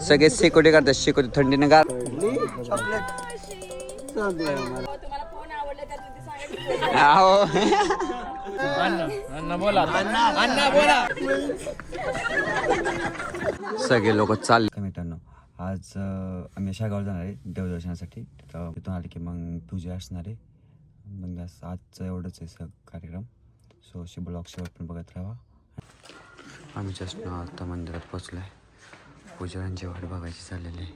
सगळे शेकोटी करतात, शेकोटी थंडीने गार. सगळे लोक चालले. मित्रांनो आज आम्ही शागावर जाणार आहे देवदर्शनासाठी. तिथून आले की मग पूजा असणार आहे. मग आजचं एवढंच आहे कार्यक्रम. सो अशी ब्लॉग शेवट पण बघत राहा. आम्ही जस्ट आता मंदिरात पोचलो आहे. पुजाऱ्यांची वाट बघायची चाललेली आहे.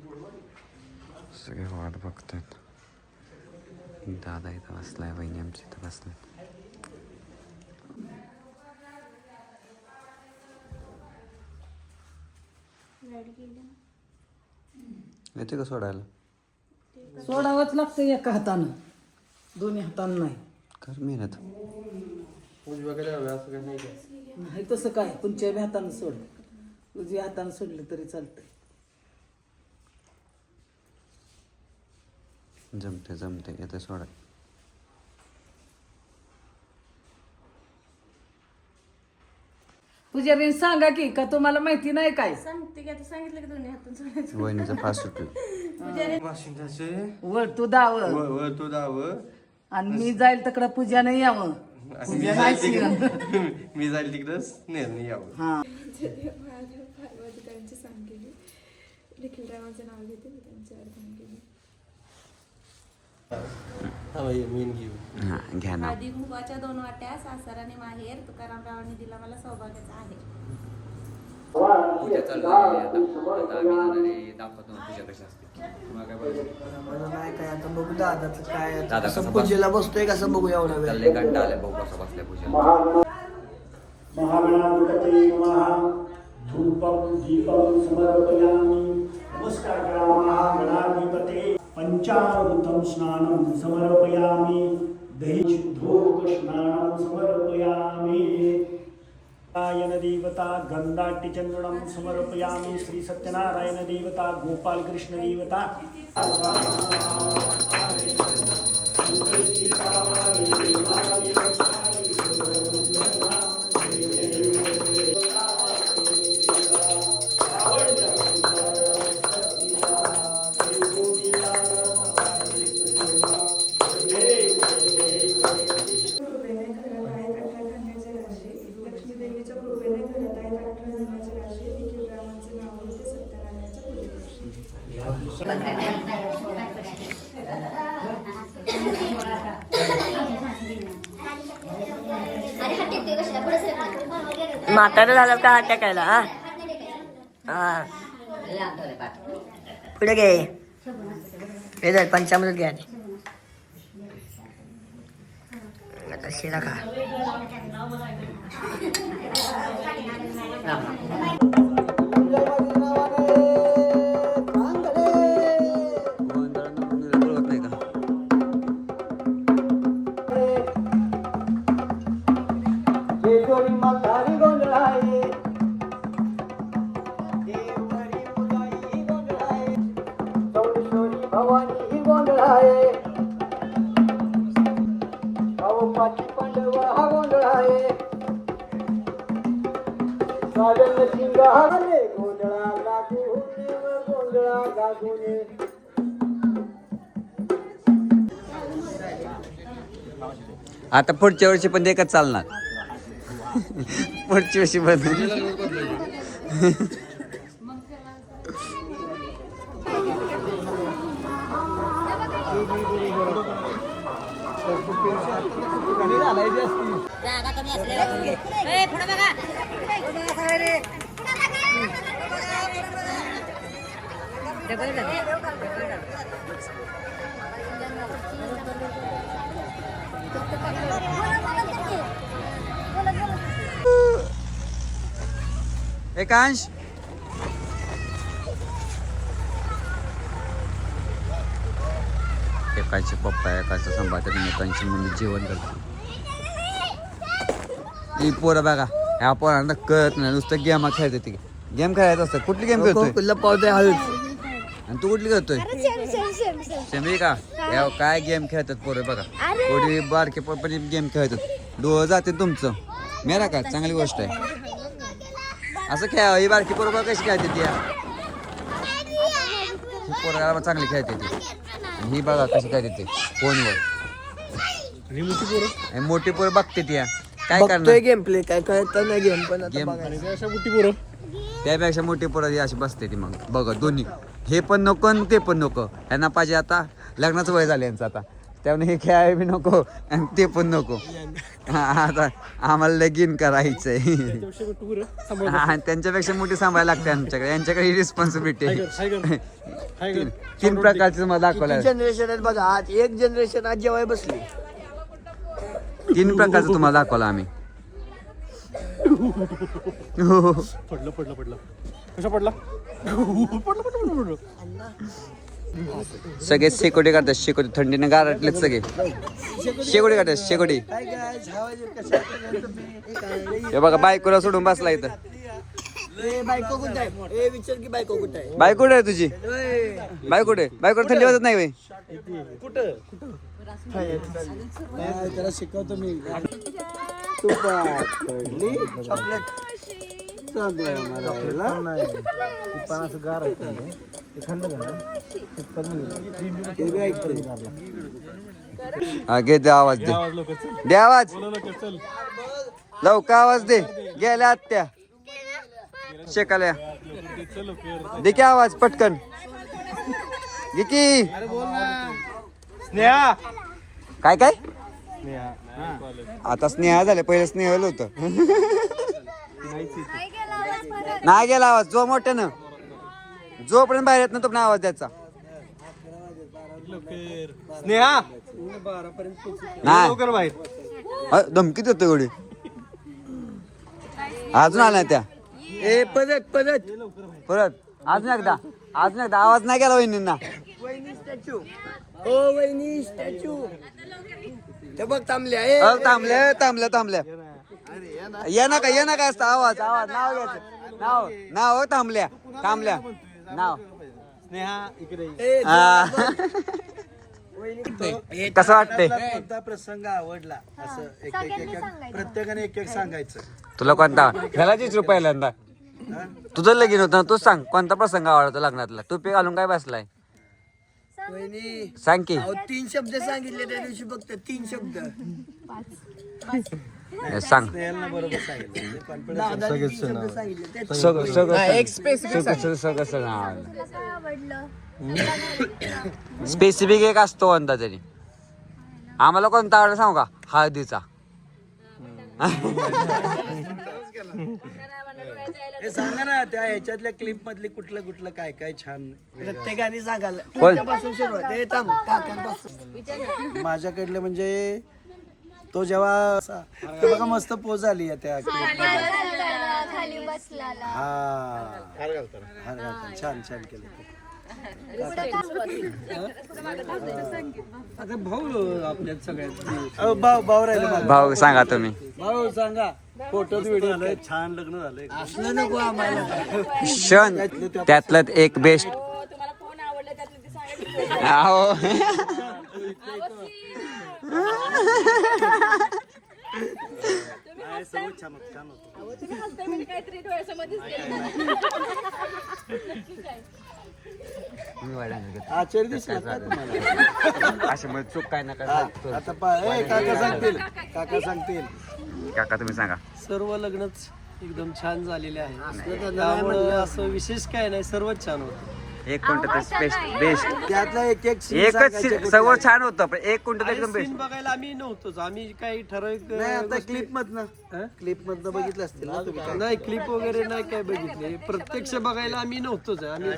सगळे वाट बघतात. दादा इथं बसलाय, बहिणी आमची इथं बसलाय. येते का सोडायला? सोडावंच लागतं एका हातानं, दोन्ही हातानं नाही. कर मेहनत. नाही तसं काय, कोणत्या बी हातानं सोड. उजव्या हातानं सोडलं तरी चालतंय. जमते जमते, येते सोडा. पूजारीने सांगा की, का तुम्हाला माहिती नाही काय? सांगते की आता सांगितलं की दोन्ही हातून सोडायचं. वहिनीचं फास्ट सुटलं. वर तू दाव आणि मी जाईल तिकडं पूजाने यावं. मी जाईल तिकडंच नाही यावं. हा पार्वतीकांची सांग केली. निखिल रावांचं नाव घेते मी, त्यांची आराधना केली. हां घ्या ना. आधी कुंकवाच्या 2 वाट्या सासर आणि माहेर तुकाराम रावांनी दिला मला सौभाग्याचा आहे. पूजा चालू झाली आता. आता आम्ही जाणार आहे, दाखवतो पूजा कशी असते. तुम्हाला काय बोलायचं? काय आता बघू दादाचं काय दादा कसं कसं पूजेला बसतोय कसं बघू एवढा वेळ. चाललंय कंटा आलाय भाऊ कसा बसलाय पूजा. महागणाधिपते नमः. धूपं दीपं समर्पयामि. नमस्कार करा महागणाधिपते. पंचामृतं स्नानं समर्पयामि. दही शुद्धोदक स्नानं समर्पयामि. नारायण देवता गंधाट्य चंदनम समर्पयामि. श्री सत्यनारायण देवता गोपाल कृष्ण देवता. म्हातारा झाला का हात टाकायला. हा पुढे घे. हे धर पंचामृत घ्या. आता शिरा खा. आता पुढच्या वर्षी पण एकच चालणार. पुढच्या वर्षी पण एकांश एकाचे पप्पा एकाचं संभाषण एकांची मम्मी जेवण करते. ही पोरं बघा, ह्या पोरांना कळत नाही, नुसतं गेम खेळते. ती गेम खेळायचं असतं. कुठली गेम खेळतोय? लपवते हळूच. आणि तू कुठली करतोय सेमी का या काय गेम खेळतात पोरं बघा थोडी बारके पण गेम खेळतात डोळं जाते तुमचं मेरा का चांगली गोष्ट आहे असं खेळा ही बारकी पोरं बघा कशी खेळते ती पोरं चांगली खेळते ती आणि ही बघा कशी खेळते ती फोनवर आणि मोठी पोरं बघते ती काय करणार गेम प्ले काय कळत नाही गेम पण आता गेम बघायचं. त्यापेक्षा मोठी पोरं अशी बसते ती मग बघ दोन्ही हे पण नको आणि ते पण नको यांना पाहिजे आता लग्नाचं वय झालं यांचं आता त्यामुळे हे खेळाय बी नको आणि ते पण नको आता आम्हाला लगीन करायचंय त्यांच्यापेक्षा मोठी सांभाळायला लागते आमच्याकडे यांच्याकडे ही रिस्पॉन्सिबिलिटी आहे तीन प्रकारचे मला दाखवलं जनरेशन आहेत बघा आज एक जनरेशन आज जेवाय बसली तीन प्रकारचं तुम्हाला दाखवलं आम्ही पडलं कशा पडला सगळे शेकोटी काढतात शेकोटी थंडीने गारटलेत सगळे शेकोटी काढतात शेकोटी हे बघा बायकोला सोडून बसला इथं बायको कुठे आहे विचार की बायको कुठे आहे बायको कुठे आहे तुझी बायको कुठे बायको थंडी वाजत नाही बाई त्याला शिकवतो मी हा घे दे आवाज दे आवाज लवकर आवाज दे गेल्या आत्या शेकाल्या दे की आवाज पटकन घे की स्नेहा काय काय आता स्नेहा झाले पहिलं स्नेहल होत नाही गेला आवाज जो मोठ्यानं जोपर्यंत बाहेर येत ना तोपर्यंत आवाज द्यायचा स्नेहा नाही लवकर बाहेर धमकी देतो एवढी अजून आल्या त्या ए परत परत अजून एकदा आवाज नाही गेला वहिनींना वहिनी स्टॅच्यू ओ वहिनी स्टॅच्यू ते बघ थांबल्या ए थांबल्या ये ना काय असतं आवाज नाव घ्यायचं नाव थांबल्या नाव स्नेहा इकडे कसं वाटतंय कोणता प्रसंग आवडला असं एक प्रत्येकाने एक सांगायचं तुला कोणता ह्याला 30 रुपये पहिल्यांदा तुझं लगीन होतं तूच सांग कोणता प्रसंग आवडतो लग्नातला टोपी घालून काय बसलाय वहिनी सांग की 3 शब्द सांगितले त्या दिवशी फक्त 3 शब्द सांग बरोबर सांगितलं स्पेसिफिक एक असतो कोणता तरी आम्हाला कोणता आवडला सांगू का हळदीचा हे सांगा ना त्या ह्याच्यातल्या क्लिप मधली कुठलं काय काय छान प्रत्येकाने सांगायला कोणत्यापासून सुरुवात आहे थांब काकांपासून माझ्याकडले म्हणजे तो जेव्हा ते बघा मस्त पोज आली आहे त्या क्लिप हा छान केलं आता भाऊ आपल्या सगळ्यात भाऊ राहिले भाऊ सांगा तुम्ही भाऊ सांगा फोटो व्हिडिओ झाले छान लग्न झालंय असलं नको आम्हाला क्षण त्यातलं एक बेस्ट आचार्य दिसला का तुम्हाला असे मग चूक काय नका आता काका सांगतील काका तुम्ही सांगा सर्व लग्नच एकदम छान झालेले आहे त्यामुळे असं विशेष काय नाही सर्वच छान होतं एक कोणतं बेस्ट त्यातला एक एकच सर्व छान होतं पण एक कोणतं एकदम बेस्ट सीन बघायला आम्ही नव्हतोच आम्ही काही ठराविक नाही आता गोष्टी- क्लिप मधनं बघितलं असतील ना तुम्ही नाही क्लिप वगैरे नाही काय बघितले प्रत्यक्ष बघायला आम्ही नव्हतोच आम्ही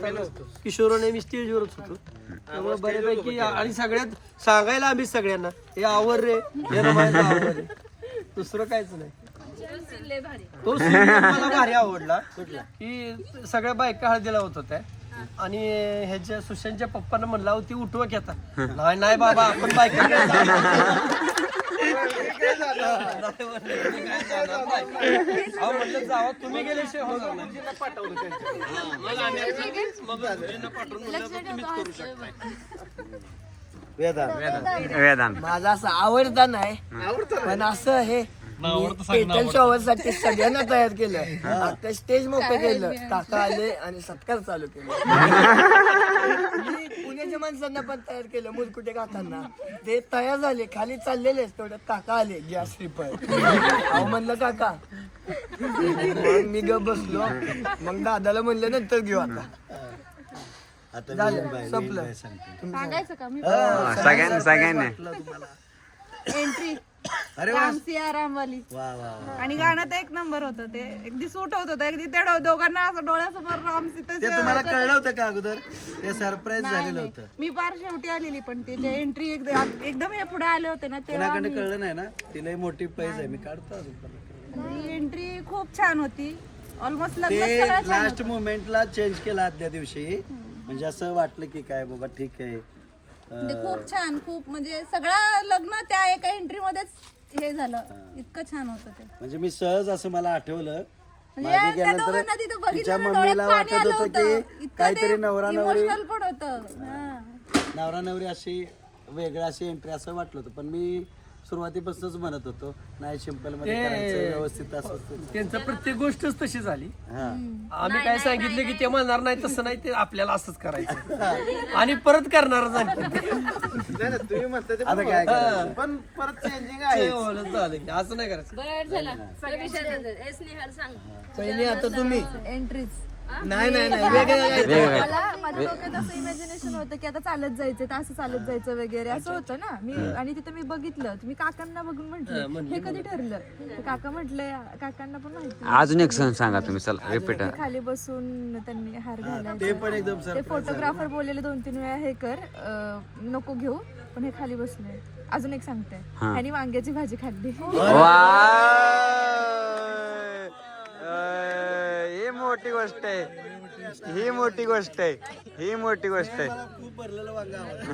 किशोर मी स्टेजवरच होतो त्यामुळे बऱ्यापैकी आणि सगळ्यात सांगायला आम्ही सगळ्यांना हे आवर रे हे रमायला आवर रे दुसरं काहीच नाही तो scene मला भारी आवडला की सगळ्या बायका हळदीला होत होत्या आणि ह्याच्या सुशांतच्या पप्पांना म्हणला होती उठवा की आता नाही बाबा आपण बायका म्हणलं जावा तुम्ही गेल्याशिवाय होणार नाही. पाठवलं वेदांत माझा असं आवडता नाही पण असं हे पेटल शॉवर साठी सगळ्यांना तयार केलं. आता स्टेज मोकळं केलं, काका आले आणि सत्कार चालू केला. मी पुण्याच्या माणसांना पण तयार केलं, मुलकुटे काकांना. ते तयार झाले, खाली चाललेले तेवढ्यात काका आले गॅस स्लीपर. अहो म्हणलं काका, मग मी गप बसलो. मग दादाला म्हणलं नंतर घेऊ आता झालं संपलं. सांगायचं का मी सगळ्यांनी एंट्री रामवाली आणि गाणं तर एक नंबर होतं. ते अगदी सूट होत होतं, अगदी ते दोघांना असं डोळ्यासमोर राम सीता ते तुम्हाला कळलं होतं का अगोदर? ते सरप्राईज झालेलं होतं. मी फार शेवटी आलेली, पण ते एंट्री एकदम हे पुढे आले होते ना तेव्हा कोणाकडे कळलं नाही ना, तिला मोठी पैज आहे. मी काढतो अजून. एंट्री खूप छान होती. ऑलमोस्ट ते लग्न लास्ट मोमेंटला चेंज केला आदल्या दिवशी. म्हणजे असं वाटलं की काय बाबा ठीक आहे. खूप छान, खूप म्हणजे सगळं लग्न त्या एका एंट्री मध्येच हे झालं. इतकं छान होतं ते. म्हणजे मी सहज असं मला आठवलं. म्हणजे मागे त्या दोघांना तिथं गेल्यानंतर तिच्या बघितलं ना, मम्मीला डोळ्यात पाणी वाटत आलं होतं होतं. की इतकं काहीतरी ते नवरा नवरी इमोशनल पण होतं. हा. नवरा नवरी अशी वेगळी अशी एंट्री असं वाटलं होतं. पण मी सुरुवातीपासूनच म्हणत होतो नाही, सिंपल मध्ये करायचं, व्यवस्थित असं. त्यांचं प्रत्येक गोष्टच तशी झाली. हा. आम्ही काय सांगितलं की ते म्हणणार नाही तसं नाही, ते आपल्याला असंच करायचं आणि परत करणार नाही. तुम्ही म्हणता ते आता काय करायचं? पण परत चेंजिंग आहे. असं नाही करायचं. पहिले आता तुम्ही एंट्रीज नाही नाही नाही वेगळं माझ्या डोक्यात असं इमॅजिनेशन होतं की आता चालत जायचं, तर असं चालत जायचं वगैरे असं होतं ना. मी आणि तिथं मी बघितलं, मी काकांना बघून म्हटलं हे कधी ठरलं. तर काका म्हटले, काकांना पण माहिती. अजून एक सण सांगा तुम्ही, चला रिपीट. ते खाली बसून त्यांनी हार ते घालायचा. पण एकदम ते फोटोग्राफर बोललेले 2-3 वेळा हे कर, नको घेऊ, पण हे खाली बसले. अजून एक सांगते, ह्यानी वांग्याची भाजी खाल्ली. ही मोठी गोष्ट आहे, ही मोठी गोष्ट आहे, ही मोठी गोष्ट आहे. खूप भरलेलं वांगा आवडतं.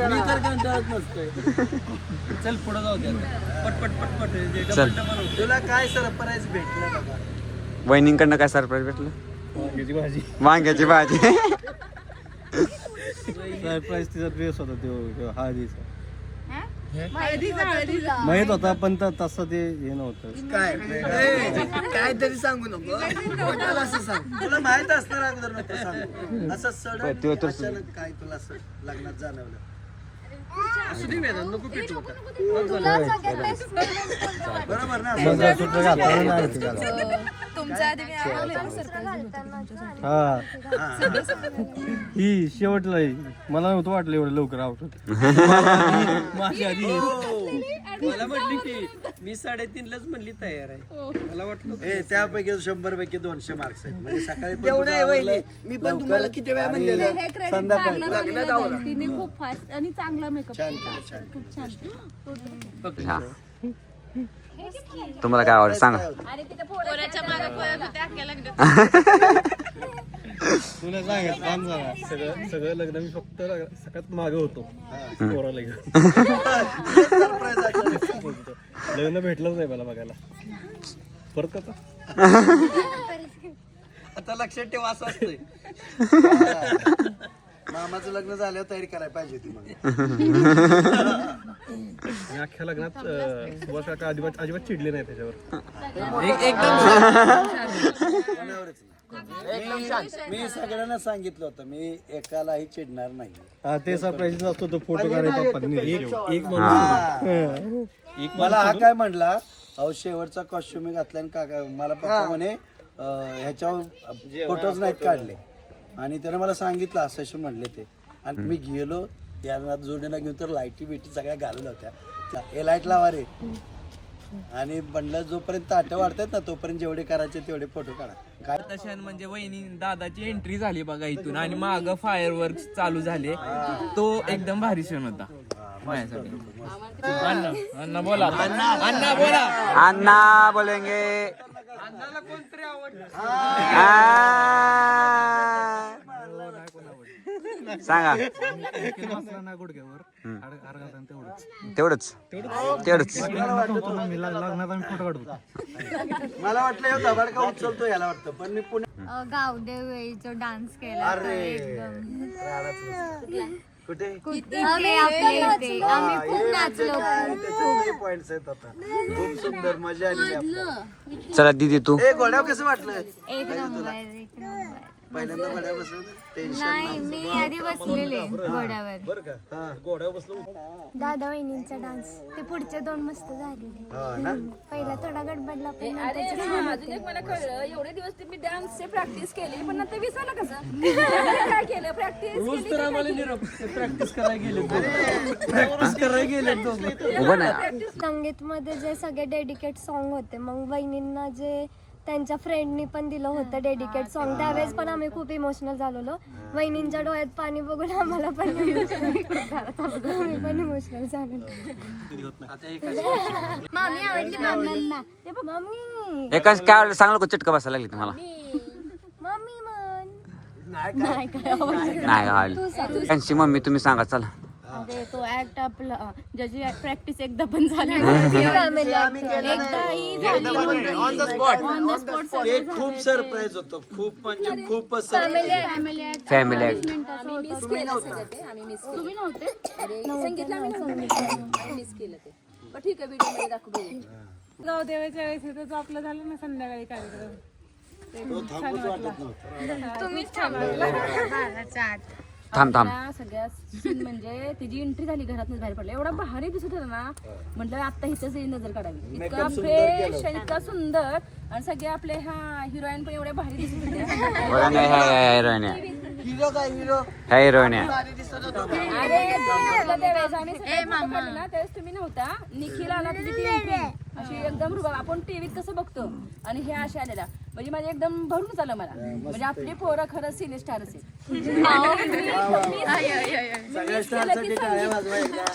मी तर कंटाळत नसतोय. चल पुढे जाऊ द्या. पटपट पटपट जे चल. डबल डबल होतं. तुला काय सरप्राईज भेटलं बाबा? वहिनींकडनं काय सरप्राईज भेटलं? वांग्याची भाजी. वांग्याची भाजी. सरप्राईज तिचा ड्रेस होता तो हळदीचा. हळदीचा माहित होता पण तसं ते हे नव्हतं. काय तरी सांगू नको. कोणाला असं सांग. तुला माहित असणार अगोदर नको सांगू. असं पण ते तर- सडन अचानक काय तुला असं लग्नात जाणवलं? असू दे वेदांत, नको पेटू आता. बरोबर ना? तुमच्या आधी मी आवडले सरप्राईज होतं. हा ही शेवटला आहे. मला नव्हतं वाटलं एवढं लवकर आवडत. माझी आधी मला म्हटली की मी 3:30लाच म्हणली तयार आहे. मला वाटलं ए त्यापैकी 100 पैकी 200 मार्क्स आहेत. म्हणजे सकाळी पण एवढं तुझं आहे वहिनी. आवरलं. मी पण तुम्हाला किती वेळा आणि म्हणलेलं. हे क्रेडिट संध्याकाळी चांगलं झालं. तिने खूप फास्ट आणि चांगला मेकअप छान केला. केलं, छान खूप छान. हा. तुम्हाला काय आवडतं सांगा. तुला सांगत काम झाला. सगळं लग्न मी फक्त सगळ्यात मागे होतो. पोराला घेऊन. लग्न भेटलंच नाही मला बघायला. परत कसा आता लक्षात ठेवा असं असतंय. मामाचं लग्न झाल्यावर तयारी करायला पाहिजे होती मग. आणि अख्ख्या लग्नात सुभाष काका अजिबात चिडले नाही त्याच्यावर. मी सगळ्यांना सांगितलं होतं मी एकालाही चिडणार नाही. हा ते सरप्राईज असतो तो फोटो काढायचा पत्नी. एक मला हा काय म्हणला, अहो शेवटचा कॉस्ट्युम मी घातला आणि काका मला पप्पा म्हणे ह्याच्यावर फोटोज नाहीत काढले. आणि त्याने मला सांगितलं असं म्हणले ते. आणि मी गेलो यांना जोडीला घेऊन तर लाईटी बिटी सगळ्या घालून होत्या. हे लाईट लावा रे. आणि म्हणलं जोपर्यंत ताटं वाढतात ना तोपर्यंत जेवढे करायचे तेवढे फोटो काढा. काय तशान म्हणजे वहिनी दादाची एंट्री झाली बघा इथून आणि माग फायरवर्क चालू झाले. तो एकदम भारी क्षण होता. अण्णा बोला अण्णा बोला अण्णा बोलेंगे सांगा तेवढंच मला वाटलं हे दबाड का उचलतो याला वाटतं, पण मी पुणे गावदेव वेळीचा डान्स केला कुठे आम्ही खूप नाचलो पॉइंट्स आहेत आता. खूप सुंदर मजा आली आपल्याला. चला दीदी तू ए घोड्यावर कसं वाटलं? एक नंबर पहिल्यांदा घोड्यावर बसलं टेन्शन नाही मी आधी बसलेले घोड्यावर बरं का? हा घोड्यावर बसलो. दादा वहिनींचा डान्स ते पुढचे 2 मस्त झालेले. हा ना? पहिला थोडा गडबडला पण अरे हा, अजून एक मला कळलं एवढे दिवस तुम्ही डान्सची प्रॅक्टिस केली पण नंतर विसरलं कसं काय केलं प्रॅक्टिस रोज तर आम्हाला प्रॅक्टिस करायला गेले प्रॅक्टिस करायला गेले दोघं. उभं नाही संगीत मध्ये जे सगळे डेडिकेट सॉन्ग होते, मग वहिनींना जे त्यांच्या फ्रेंडनी पण दिलं होतं डेडिकेट सॉन्ग, त्यावेळेस पण आम्ही खूप इमोशनल झालेलो. वहिनींच्या डोळ्यात पाणी बघून आम्हाला पण आम्ही पण इमोशनल झालेलो. मामी आवडली मामींना मम्मी एकाच काय आवडलं सांगलं का चटका बसायला लागली तुम्हाला मम्मी म्हण. नाही आवडली त्यांची मम्मी तुम्ही सांगा चला अरे तो ऍक्ट आपला ज्याची प्रॅक्टिस एकदा पण झाली एकदा ही झाली ऑन द स्पॉट ते खूप सरप्राईज होतं, खूप म्हणजे खूपच सरप्राईज. फॅमिली ऍक्ट आम्ही मिस केलं सगळं ते आम्ही मिस तुम्ही नव्हते अरे संगीतला आम्ही नव्हते मिस केलं ते पण ठीक आहे व्हिडिओ मध्ये दाखवू गावदेवाच्या वेळेस इथं जो आपलं झालं ना संध्याकाळी कार्यक्रम तो थांबूच वाटत नव्हतं. तुम्हीच छान थांब आपल्या सगळ्या scene म्हणजे तिची एंट्री झाली घरातून बाहेर पडला एवढा भारी दिसत होता ना म्हटलं आता हिचंच नजर काढावी इतका फ्रेश आणि इतका सुंदर आणि सगळे आपले ह्या हिरोईन पण एवढ्या भारी दिसत होत्या बघा नाही हिरोईन हिरो काय हिरो हिरोईन अरे तो त्यावेळेस आम्ही सगळे photo काढले ना त्यावेळेस तुम्ही नव्हता निखिल आला तुझी ती entry. अशी एकदम रुबाब आपण टीव्हीत कसं बघतो आणि हे असे आलेला म्हणजे माझे एकदम भरून आलं मला म्हणजे आपली पोरं खरंच सिने स्टारच आहे. सगळ्या स्टारसाठी टाळ्या वाजवायला.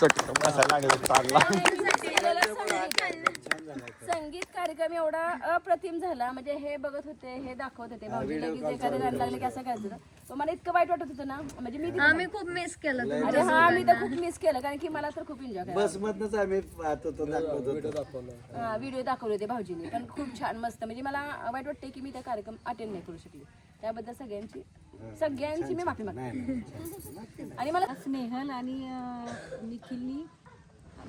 संगीत कार्यक्रम एवढा अप्रतिम झाला म्हणजे हे बघत होते हे दाखवत होते भाऊजीला की जे एखादं गाणं लागलं की असं करायचं पण मला इतकं वाईट वाटत होतं ना म्हणजे मी आम्ही खूप मिस केलं अरे हा मी तर खूप मिस केलं कारण की मला तर खूप एन्जॉय केला बस मधनच आम्ही पाहत होतो, दाखवत होतो. व्हिडिओ दाखवले होते भाऊजीने पण खूप छान मस्त म्हणजे मला वाईट वाटते की मी त्या कार्यक्रम अटेंड नाही करू शकले त्याबद्दल सगळ्यांची मी माफी मागते आणि मला स्नेहल आणि निखिलनी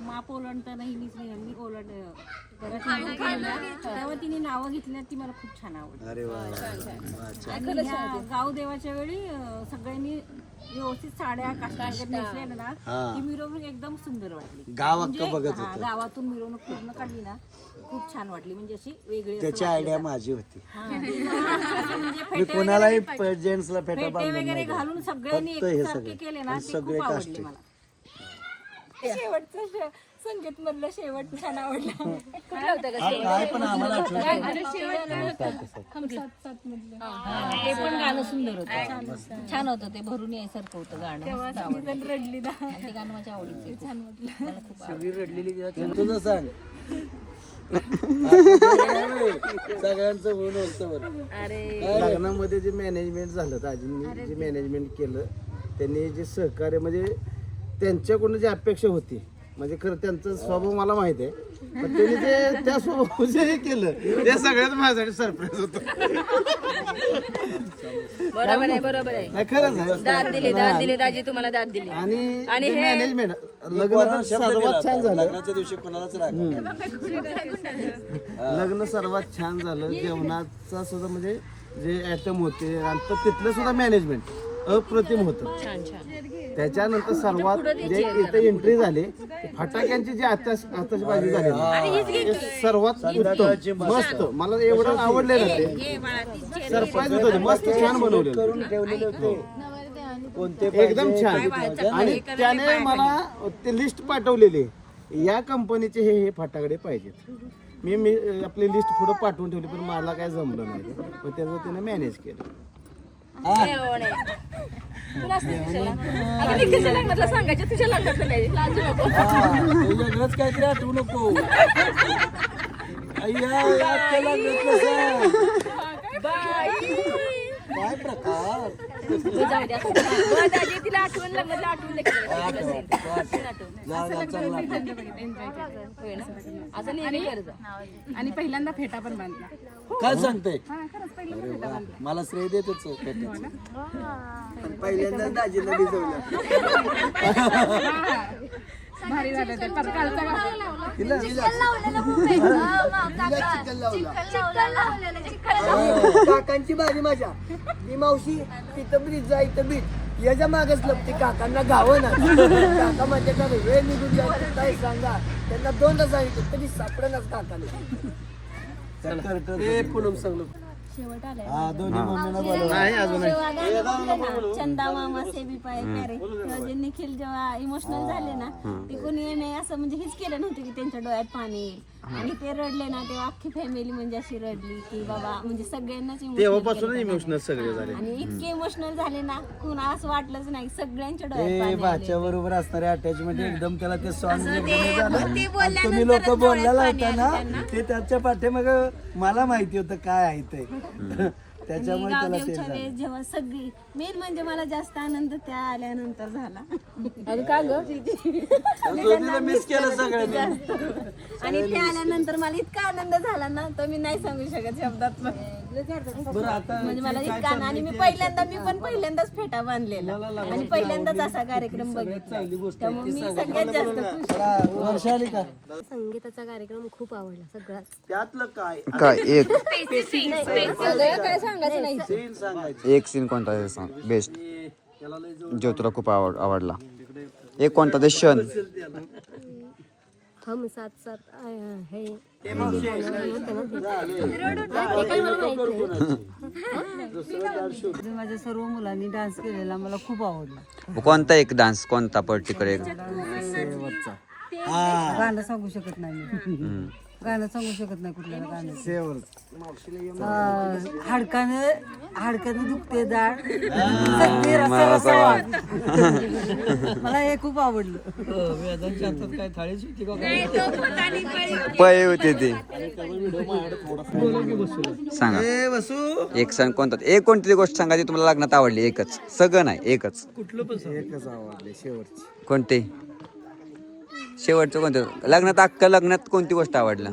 माप ओलांडतानाही मी स्नेहलनी तेव्हा तिने नावं घेतली ती मला खूप छान आवडली. अरे वा. आणि ह्या गावदेवाच्या वेळी सगळ्यांनी व्यवस्थित साड्या काष्टा वगैरे नेसल्या ना ती मिरवणूक एकदम सुंदर वाटली. गाव अख्खं बघत हा, गावातून मिरवणूक पूर्ण काढली ना खूप छान वाटली म्हणजे अशी वेगळी त्याची आयडिया माझी होती. म्हणजे मी कोणालाही जेंट्सला फेटा फेटे बांधून वगैरे नाही घालून सगळ्यांनी फक्त हे एकसारखे सगळे. केले ना आणि ते सगळे खूप आवडले काष्टे. मला. शेवटचं संगीत मधलं शेवट छान आवडला कुठला होता का काय पण आम्हाला आठवत ते पण गाणं सुंदर होतं छान होतं ते भरून यायसारखं होतं गाणं रडली ना ते गाणं माझ्या आवडीचं छान वाटलं मला खूप आवडलं. तुझं सांग. सगळ्यांचं होऊन होतं बरं. लग्नामध्ये जे मॅनेजमेंट झालं दाजींनी जे मॅनेजमेंट केलं त्यांनी जे सहकार्य म्हणजे त्यांच्याकडून जी अपेक्षा होती म्हणजे खरं त्यांचा स्वभाव मला माहित आहे पण त्यांनी जे त्या स्वभाव जे केलं ते सगळ्यात माझ्यासाठी सरप्राईज होतं. बरोबर आहे नाही खरंच आहे. दाद दिले दाजी तुम्हाला दाद दिली आणि मॅनेजमेंट लग्न सर्वात छान झालं. लग्नाच्या दिवशी कोणालाच लग्न सर्वात छान झालं जेवणाचा सुद्धा म्हणजे जे आयटम होते आणि तिथलं सुद्धा मॅनेजमेंट अप्रतिम होतं. त्याच्यानंतर सर्वात जे इथे एंट्री झाली फटाक्यांची जी आतषबाजी झाली सर्वात उत्तम मस्त मला एवढं आवडलेलं ते सरप्राईज होतं मस्त छान बनवलेलं एकदम छान. आणि त्याने मला ते लिस्ट पाठवलेली या कंपनीचे हे फटाकडे पाहिजेत. मी आपली लिस्ट पुढे पाठवून ठेवली पण मला काय जमलं नाही पण त्याचं त्याने मॅनेज केलं. तुला असते तुझ्या अगं निखिलच्या लग्नातला सांगायचं तुझ्या लग्नातलं नाही लाजू नको वेगळंच काहीतरी आठवू नको अय्या आजच्या लग्नातलं सांग. काय प्रकार जाऊ द्या दादी तिला आठवण लग्नातला आठवण असं नेहमी करत आणि पहिल्यांदा फेटा पण बांधला काय सांगते खरंच पहिल्यांदा फेटा बांधला मला श्रेय देतेच पहिल्यांदा दाजीला भिजवलं. भारी झालं ते परत कालचा काकांची बाजी माझ्या मी मावशी तिथं ब्रिज जा इथं बीज याच्या मागच लपते काकांना गावं ना काका माझ्याकडे वेळ निघून जायचं काय सांगा त्यांना दोनदा सांगितलं तरी सापडेनाच काकांना. हे पूनम सांगलो दोन्ही मम्मीला बोलव. चंदा मामा से भी पाय प्यारे तेव्हा जे निखिल जेव्हा इमोशनल झाले ना ते कोणी नाही असं म्हणजे हेच केलं नव्हतं की त्यांच्या डोळ्यात पाणी येईल आणि ते रडले ना तेव्हा अख्खी फॅमिली म्हणजे अशी रडली की बाबा म्हणजे सगळ्यांनाच इमोशनल सगळे झाले आणि इतके इमोशनल झाले ना कुणा असं वाटलंच नाही सगळ्यांच्या डोळ्यात ते पाणी भाच्या बरोबर असणारे अटॅचमेंट एकदम त्याला ते सॉन्ग तुम्ही लोक बोलायला होता ना ते त्याच्या पाठीमाग मला माहिती होतं काय आहे ते त्याच्यामुळे त्याला ते गावदेवच्या वेळेस जेव्हा सगळी मेन म्हणजे मला जास्त आनंद त्या आल्यानंतर झाला आणि का ग मिस केलं सगळ्यांनी आणि ते आल्यानंतर मला इतका आनंद झाला ना तो मी नाही सांगू शकत शब्दात म्हणजे मला इतका आनंद आणि मी पहिल्यांदाच फेटा बांधलेला आणि पहिल्यांदाच असा कार्यक्रम बघितला त्यामुळे मी सगळ्यात जास्त खुश वर्ष आली का संगीताचा कार्यक्रम खूप आवडला सगळ्यात. त्यातलं काय काय एक काय सांगायचं नाही सीन सांगायचं एक सीन कोणता आहे सांग बेस्ट जो तुला खूप आवडला एक कोणता ते क्षण हम साथ साथ आए हैं माझ्या सर्व मुलांनी डान्स केलेला मला खूप आवडला. कोणता एक डान्स कोणता पर्टिक्युलर एक गाणं सांगू शकत नाही मी. गाणं सांगू शकत नाही कुठल्याला गाणं हाडकानं दुखते दाढ सगळी रसा मला हे खूप आवडलं. काय थाळीच होती का पय होते ते सांगा एक सण कोणता एक कोणती गोष्ट सांगा ती तुम्हाला लग्नात आवडली एकच सगळं नाही एकच एकच आवडले शेवटची कोणते शेवटचं कोणतं लग्नात अख्खं लग्नात कोणती गोष्ट आवडला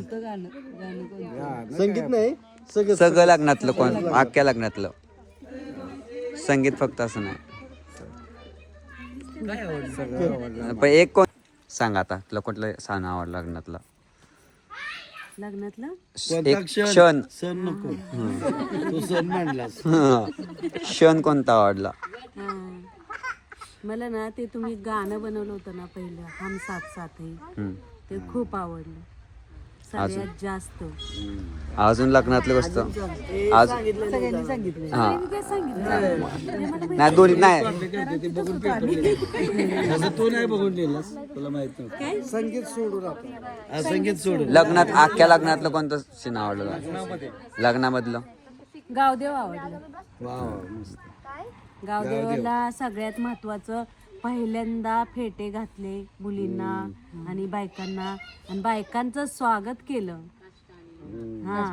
संगीत नाही सगळं लग्नातलं कोण अख्ख्या लग्नातलं संगीत फक्त असं नाही पण एक कोण सांगा आता तुला कुठलं सण आवडला लग्नातला एक क्षण सण नको तू सण मांडलास क्षण कोणता आवडला मला ना ते तुम्ही गाणं बनवलं होतं ना पहिलं हम साथ साथ है ते खूप आवडलं सगळ्यात जास्त. अजून लग्नातली गोष्ट सगळ्यांनी सांगितलं हा नाही दोन्ही नाही तू नाही बघून लिहिलास तुला माहित नव्हतं संगीत सोडून आपण संगीत सोडून लग्नात अख्ख्या लग्नातलं कोणतं सीन आवडलं लग्नामधलं गावदेव आवडलं. वा मस्त गावदेवाला सगळ्यात महत्वाचं पहिल्यांदा फेटे घातले मुलींना आणि बायकांना आणि बायकांचं स्वागत केलं हा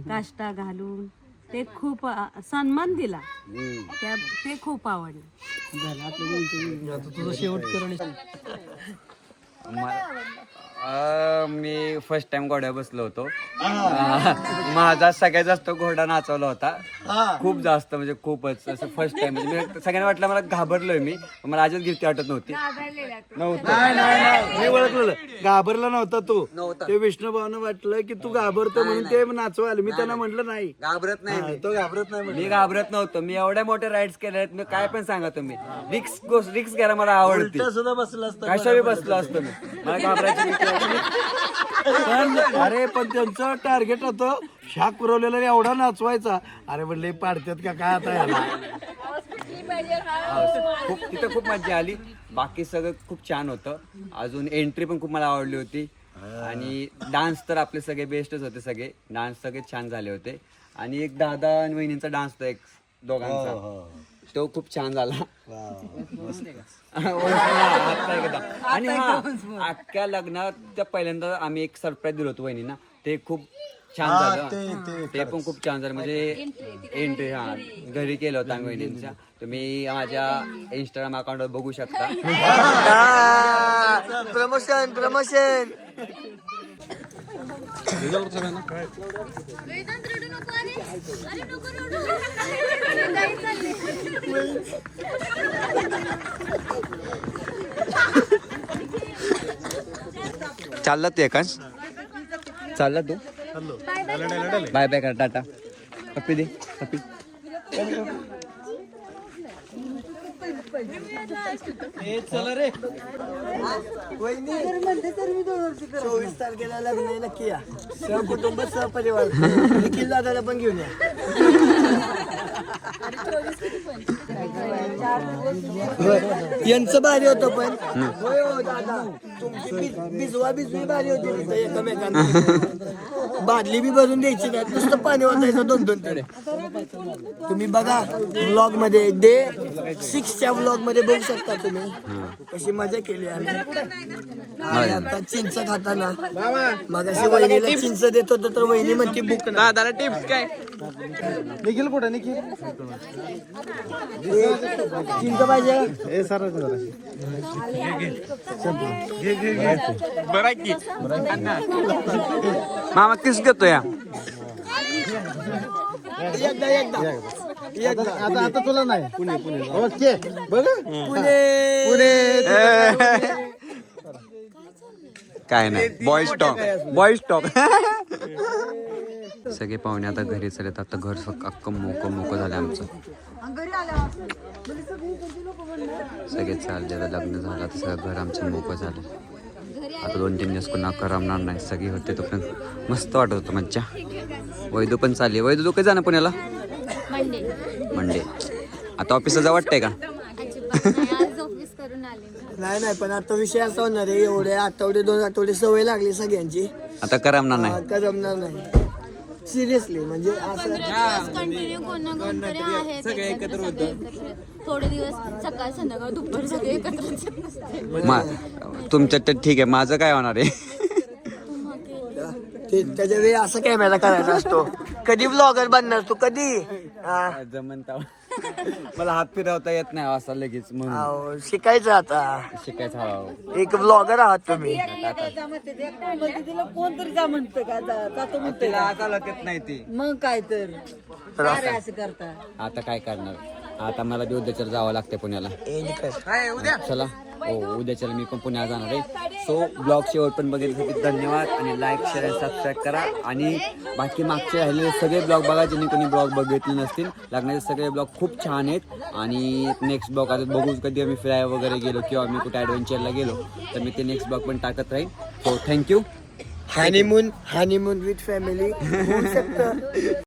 काष्टा घालून ते खूप सन्मान दिला ते खूप आवडलं. तुझं शेवट करून मी फर्स्ट टाइम घोड्या बसलो होतो माझा सगळ्यात जास्त घोडा नाचवला होता खूप जास्त म्हणजे खूपच असं फर्स्ट टाइम म्हणजे सगळ्यांना वाटलं मला घाबरलोय मी मला अजिबात गिरती वाटत नव्हती मी ओळखलं घाबरला नव्हता तू ते विष्णुभावनं वाटलं की तू घाबरतो म्हणून ते नाचवा आले मी त्यांना म्हटलं नाही घाबरत नाही तो घाबरत नाही मी घाबरत नव्हतो मी एवढ्या मोठ्या राईड्स केल्या आहेत मी काय पण सांगा तुम्ही रिक्स घ्यायला मला आवडते सुद्धा बसला असता कशाही बसलो असतो मी मला घाबरायची पण अरे पण त्यांचं टार्गेट होतं शाक पुरवलेला एवढा नाचवायचा अरे म्हणले पाडतात का काय आता याला खूप तिथं खूप मजा आली बाकी सगळं खूप छान होतं अजून एंट्री पण खूप मला आवडली होती आणि डान्स तर आपले सगळे बेस्टच होते सगळे डान्स सगळे छान झाले होते आणि एक दादा आणि वहिनींचा डान्स होता एक दोघांचा तो खूप छान झाला. आणि अख्ख्या लग्नात त्या पहिल्यांदा आम्ही एक सरप्राईज दिलो होतो वहिनींना, ते खूप छान झालं. ते पण खूप छान झालं, म्हणजे एंट्री घरी केलं होतं आम्ही वहिनींच्या. तुम्ही माझ्या इंस्टाग्राम अकाउंटवर बघू शकता. प्रमोशन चालला तू एकाच चालला तू बाय बाय कर टाटा. पप्पी दे पप्पी. चला रे 24 तारखेला लग्न आहे, नक्की या. सहकुटुंब सहपरिवार निखिल दादाला पण घेऊन या. यांचं भारी होतं पण होय हो दादा, तुमची बिजवी भारी होती तिथं एकमेकांना. बादली बी भरून द्यायची नाही, नुसतं पाणी वाटायचं 2-2 तडे. तुम्ही बघा व्लॉग मध्ये डे 6च्या व्लॉग मध्ये बघू शकता तुम्ही कशी मजा केली आम्ही. आता चिंच खाताना मग अशी वहिनीला चिंच देत होतो तर वहिनी म्हणते बुक ना. दादा टिप्स काय? निखिल कुठे निखिल चिंच पाहिजे बरं की मामा किस घेतो या. एकदा आता तुला नाही पुणे ओके बघ पुणे काय नाही बॉईज टॉक. सगळे पाहुणे आता घरी चालत. आता घर अख्खं मोकं झालं आमचं. सगळे चालले, आता लग्न झालं, आता सगळं घर आमचं मोकं झालं. आता 2-3 दिवस पुन्हा करमणार नाही. सगळे होते तोपर्यंत मस्त वाटत होतं मज्जा. वैदू पण चालली. वैदू तू काय जाणार पुण्याला? मंडे. आता ऑफिसला जा वाटतंय का? नाही पण आता विषय असा होणार आहे, एवढे आठवडे 2 आठवडे सवय लागली सगळ्यांची, आता करमणार नाही. करमणार नाही सिरियसली. म्हणजे असं कंटिन्यू कोण ना कोणतरी आहे, सगळे एकत्र थोडे दिवस सकाळ संध्याकाळ दुपार सगळे एकत्र. तुमच्या तर ठीक आहे, माझं काय होणार आहे? त्याच्या वेळी असं कॅमेरा करायचा असतो. कधी व्लॉगर बनणार तू कधी? जमन मला हात फिरवता येत नाही असा लगेच, म्हणून शिकायचं आता. शिकायचं हवं. एक व्लॉगर आहात तुम्ही. तिला कोणतरी का म्हणतं का जातो म्हणते तिला आता लगेच नाही ती. मग काय तर असं करता. आता काय करणार? आता मला बी उद्याच्याला जावं लागते पुण्याला. चला उद्याच्याला मी पण पुण्याला जाणार आहे. सो ब्लॉग शेवट पण बघितल्यासाठी धन्यवाद. आणि लाईक शेअर आणि सबस्क्राईब करा. आणि बाकी मागचे राहिलेले सगळे ब्लॉग बघा, ज्यांनी कोणी ब्लॉग बघितले नसतील. लग्नाचे सगळे ब्लॉग खूप छान आहेत. आणि नेक्स्ट ब्लॉग आता बघू, कधी आम्ही फिरायला वगैरे गेलो किंवा आम्ही कुठे ॲडव्हेंचरला गेलो तर मी ते नेक्स्ट ब्लॉग पण टाकत राहील. So thank you. Honeymoon with family होऊ शकतं.